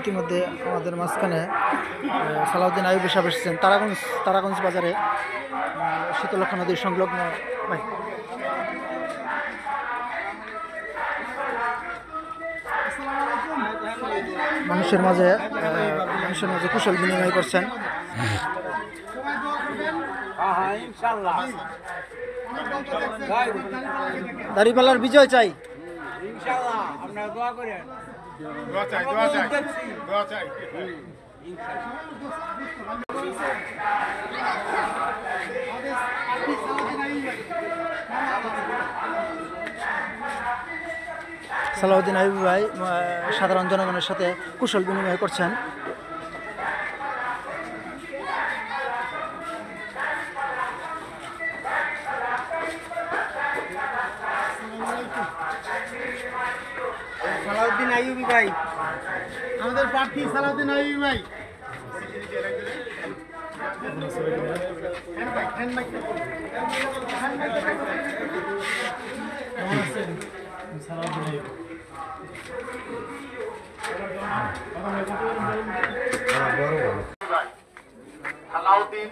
ইতিমধ্যে আমাদের মাঝখানে সালাউদ্দিন আইয়ুব সাহেব এসেছেন তারাগঞ্জ বাজারে শীতলক্ষা নদীর সংলগ্ন মানুষের মাঝে কুশল বিনিময় করছেন। দাঁড়িপাল্লার বিজয় চাই। সালাউদ্দিন আইয়ুব ভাই সাধারণ জনগণের সাথে কুশল বিনিময় করছেন। সালাউদ্দিন আইয়ুবী ভাই, আমাদের প্রার্থী সালাউদ্দিন আইয়ুবী ভাই। সালাউদ্দিন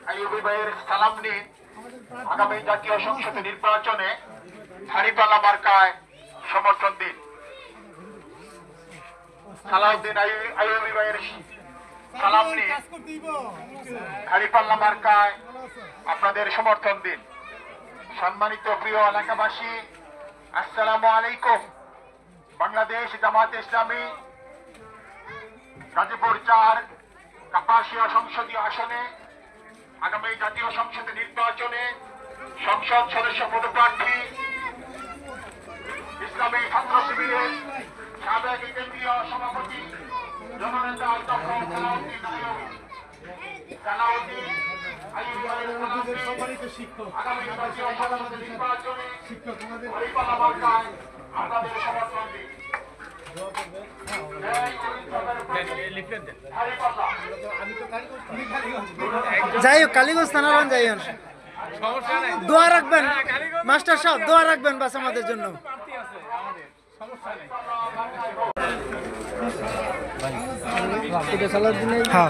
আইয়ুবী ভাইয়ের সালাম নিন আগামী জাতীয় সংসদ নির্বাচনে দাঁড়িপাল্লা মার্কায় সমর্থন দিন। সালাউদ্দিন আইয়ুবী ভাইয়ের সালাম নিন দাঁড়িপাল্লা মার্কায় আপনাদের সমর্থন দিন। সম্মানিত প্রিয় এলাকাবাসী, আসসালামু আলাইকুম। বাংলাদেশ জামায়াতে ইসলামী গাজীপুর 4 কাপাসিয়া সংসদীয় আসনে আগামী জাতীয় সংসদ নির্বাচনে সংসদ সদস্য পদপ্রার্থী ইসলামী ছাত্র শিবিরের সাবেক কেন্দ্রীয় সভাপতি জননেতা অধ্যক্ষ সালাউদ্দিন আইয়ুব সম্মানিত শিক্ষক, আগামী জাতীয় সংসদ নির্বাচনে দাঁড়িপাল্লা মার্কায় আপনাদের সমর্থন দিন। যাই হোক, কালীগঞ্জ থানাগঞ্জ যাই হোক, দোয়া রাখবেন মাস্টার সাহেব, দোয়া রাখবেন বাস আমাদের জন্য। হ্যাঁ,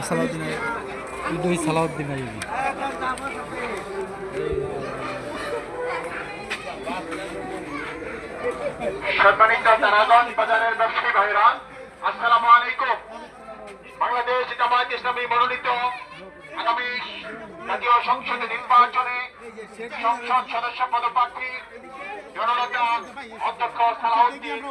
সালাউদ্দিন আইয়ুবী। সম্মানিত তারাগঞ্জ বাজারের ব্যবসায়ী ভাইরা, আসসালামু আলাইকুম। বাংলাদেশ জামায়াতে ইসলামী মনোনীত আগামী জাতীয় সংসদ নির্বাচনে সংসদ সদস্য পদপ্রার্থী জননেতা অধ্যক্ষ সালাউদ্দিন